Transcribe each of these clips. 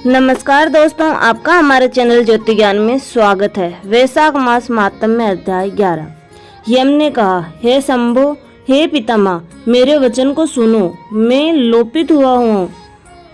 नमस्कार दोस्तों, आपका हमारे चैनल ज्योति ज्ञान में स्वागत है। वैशाख मास महात्म्य अध्याय 11। यम ने कहा, हे शंभो, हे पितामह, मेरे वचन को सुनो। मैं लोपित हुआ हूँ।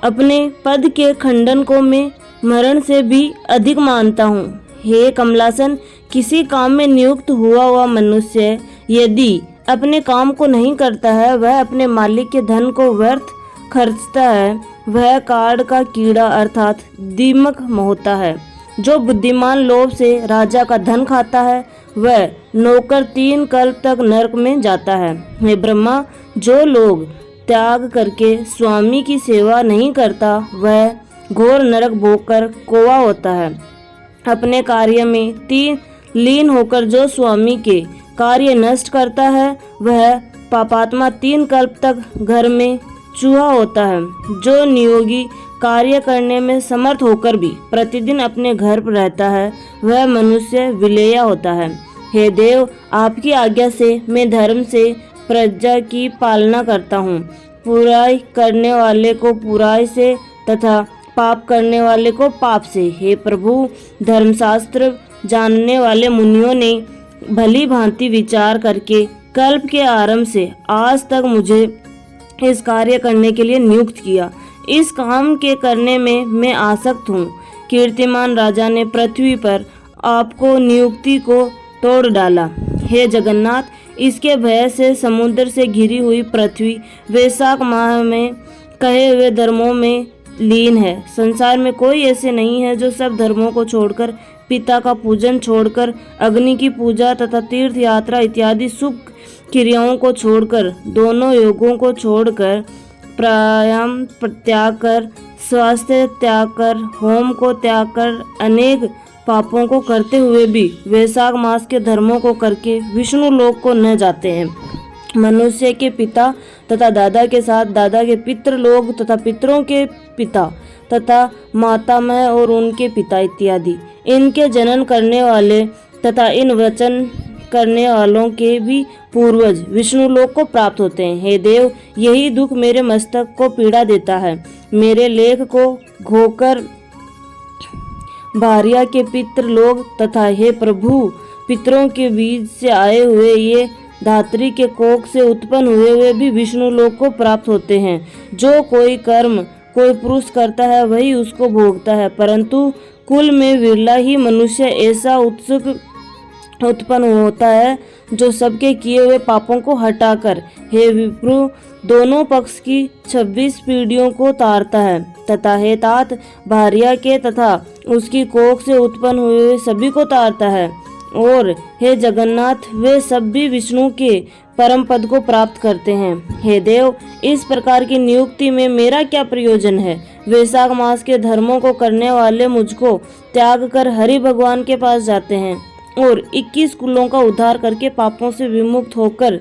अपने पद के खंडन को मैं मरण से भी अधिक मानता हूँ। हे कमलासन, किसी काम में नियुक्त हुआ मनुष्य यदि अपने काम को नहीं करता है, वह अपने मालिक के धन को व्यर्थ खर्चता है। वह काड़ का कीड़ा अर्थात दीमक होता है। जो बुद्धिमान लोभ से राजा का धन खाता है, वह नौकर 3 कल्प तक नरक में जाता है। हे ब्रह्मा, जो लोग त्याग करके स्वामी की सेवा नहीं करता, वह घोर नरक भोगकर कोवा होता है। अपने कार्य में लीन होकर जो स्वामी के कार्य नष्ट करता है, वह पापात्मा 3 कल्प तक घर में चूहा होता है। जो नियोगी कार्य करने में समर्थ होकर भी प्रतिदिन अपने घर पर रहता है, वह मनुष्य विलेया होता है। हे देव, आपकी आज्ञा से मैं धर्म से प्रजा की पालना करता हूँ। बुराई करने वाले को बुराई से तथा पाप करने वाले को पाप से। हे प्रभु, धर्मशास्त्र जानने वाले मुनियों ने भली भांति विचार करके कल्प के आरंभ से आज तक मुझे इस कार्य करने के लिए नियुक्त किया। इस काम के करने में मैं आसक्त हूँ। कीर्तिमान राजा ने पृथ्वी पर आपको नियुक्ति को तोड़ डाला। हे जगन्नाथ, इसके भय से समुद्र से घिरी हुई पृथ्वी वैशाख माह में कहे हुए धर्मों में लीन है। संसार में कोई ऐसे नहीं है जो सब धर्मों को छोड़कर, पिता का पूजन छोड़कर, अग्नि की पूजा तथा तीर्थ यात्रा इत्यादि शुभ क्रियाओं को छोड़कर, दोनों योगों को छोड़कर, प्राणायाम त्याग कर, स्वास्थ्य त्याग कर, होम को त्याग कर, अनेक पापों को करते हुए भी वैशाख मास के धर्मों को करके विष्णु लोक को न जाते हैं। मनुष्य के पिता तथा दादा के साथ दादा के पितृ लोग तथा पितरों के पिता तथा मातामह और उनके पिता इत्यादि, इनके जनन करने वाले तथा इन वचन करने वालों के भी पूर्वज विष्णु लोक को प्राप्त होते हैं। हे देव, यही दुख मेरे मस्तक को पीड़ा देता है। मेरे लेख को घोकर भार्या के पितृ लोग तथा हे प्रभु, पितरों के बीज से आए हुए ये धात्री के कोख से उत्पन्न हुए भी विष्णु लोक को प्राप्त होते हैं। जो कोई कर्म कोई पुरुष करता है, वही उसको भोगता है, परंतु कुल में विरला ही मनुष्य ऐसा उत्सुक उत्पन्न होता है जो सबके किए हुए पापों को हटाकर, हे विप्रु, दोनों पक्ष की 26 पीढ़ियों को तारता है तथा हे तात, भार्या के तथा उसकी कोख से उत्पन्न हुए सभी को तारता है। और हे जगन्नाथ, वे सब भी विष्णु के परम पद को प्राप्त करते हैं। हे देव, इस प्रकार की नियुक्ति में मेरा क्या प्रयोजन है? वैशाख मास के धर्मों को करने वाले मुझको त्याग कर हरि भगवान के पास जाते हैं और 21 कुलों का उद्धार करके पापों से विमुक्त होकर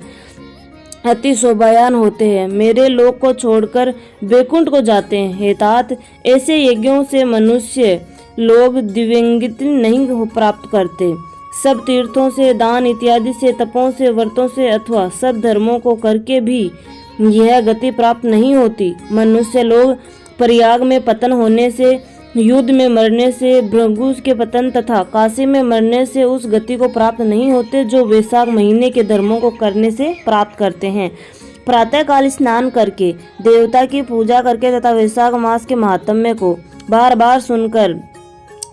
अति शोभायान होते हैं। मेरे लोक को छोड़कर वैकुंठ को जाते हैं। हे तात, ऐसे यज्ञों से मनुष्य लोग दिव्यंगित नहीं प्राप्त करते। सब तीर्थों से, दान इत्यादि से, तपों से, व्रतों से अथवा सब धर्मों को करके भी यह गति प्राप्त नहीं होती। मनुष्य लोग प्रयाग में पतन होने से, युद्ध में मरने से, भृगु के पतन तथा काशी में मरने से उस गति को प्राप्त नहीं होते जो वैशाख महीने के धर्मों को करने से प्राप्त करते हैं। प्रातःकाल स्नान करके, देवता की पूजा करके तथा वैशाख मास के महात्म्य को बार बार सुनकर,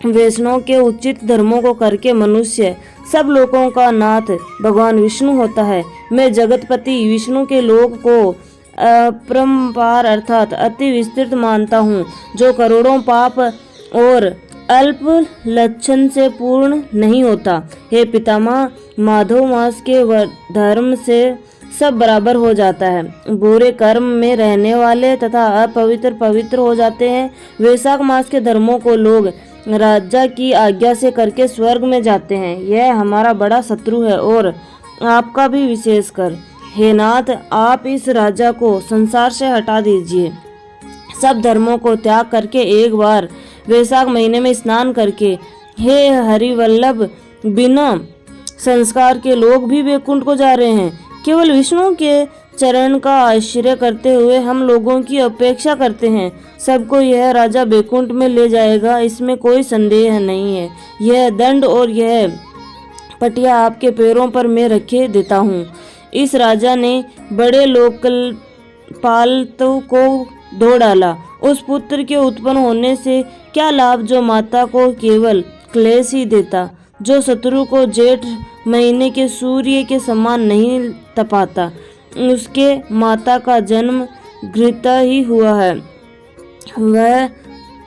वैष्णव के उचित धर्मों को करके मनुष्य सब लोगों का नाथ भगवान विष्णु होता है। मैं जगतपति विष्णु के लोक को अपरंपार अर्थात अति विस्तृत मानता हूँ, जो करोड़ों पाप और अल्प लक्षण से पूर्ण नहीं होता। हे पितामह, माधव मास के धर्म से सब बराबर हो जाता है। बुरे कर्म में रहने वाले तथा अपवित्र पवित्र हो जाते हैं। वैशाख मास के धर्मों को लोग राजा की आज्ञा से करके स्वर्ग में जाते हैं। यह हमारा बड़ा शत्रु है और आपका भी विशेष कर। हे नाथ, आप इस राजा को संसार से हटा दीजिए। सब धर्मों को त्याग करके एक बार वैशाख महीने में स्नान करके, हे हरिवल्लभ, बिना संस्कार के लोग भी वैकुंठ को जा रहे हैं। केवल विष्णु के चरण का आश्रय करते हुए हम लोगों की अपेक्षा करते हैं। सबको यह राजा बैकुंठ में ले जाएगा, इसमें कोई संदेह नहीं है। यह दंड और यह पटिया आपके पैरों पर मैं रखे देता हूँ। इस राजा ने बड़े लोकपाल को धो डाला। उस पुत्र के उत्पन्न होने से क्या लाभ जो माता को केवल क्लेश ही देता, जो शत्रु को जेठ महीने के सूर्य के समान नहीं तपाता। उसके माता का जन्म घृता ही हुआ है, वह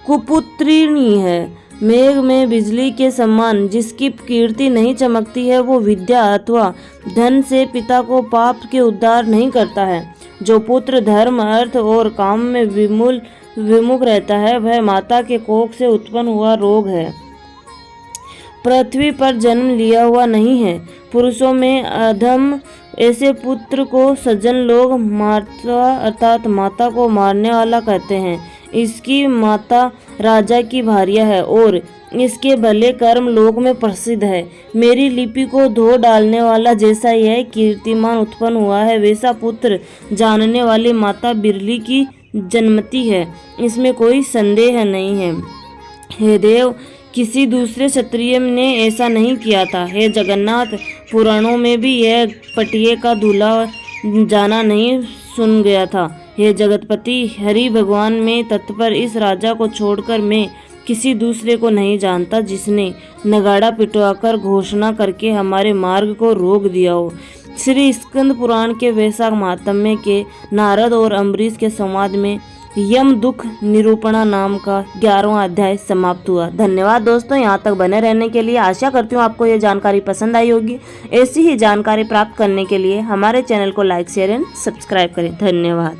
कुपुत्रिणी है। मेघ में बिजली के समान जिसकी कीर्ति नहीं चमकती है, वो विद्या अथवा धन से पिता को पाप के उद्धार नहीं करता है। जो पुत्र धर्म अर्थ और काम में विमुख रहता है, वह माता के कोख से उत्पन्न हुआ रोग है, पृथ्वी पर जन्म लिया हुआ नहीं है। पुरुषों में अधम ऐसे पुत्र को सज्जन लोग माता अर्थात माता को मारने वाला कहते हैं। इसकी माता राजा की भार्या है और इसके भले कर्म लोक में प्रसिद्ध है। मेरी लिपि को धो डालने वाला जैसा यह कीर्तिमान उत्पन्न हुआ है, वैसा पुत्र जानने वाली माता बिरली की जन्मती है, इसमें कोई संदेह नहीं है। हे देव, किसी दूसरे क्षत्रिय ने ऐसा नहीं किया था। हे जगन्नाथ, पुराणों में भी यह पटिये का दूल्हा जाना नहीं सुन गया था। हे जगतपति हरि भगवान में तत्पर इस राजा को छोड़कर मैं किसी दूसरे को नहीं जानता, जिसने नगाड़ा पिटवाकर घोषणा करके हमारे मार्ग को रोक दिया हो। श्री स्कंद पुराण के वैशाख महात्म्य के नारद और अम्बरीश के संवाद में यम दुख निरूपणा नाम का 11वां अध्याय समाप्त हुआ। धन्यवाद दोस्तों, यहाँ तक बने रहने के लिए। आशा करती हूँ आपको ये जानकारी पसंद आई होगी। ऐसी ही जानकारी प्राप्त करने के लिए हमारे चैनल को लाइक शेयर एंड सब्सक्राइब करें। धन्यवाद।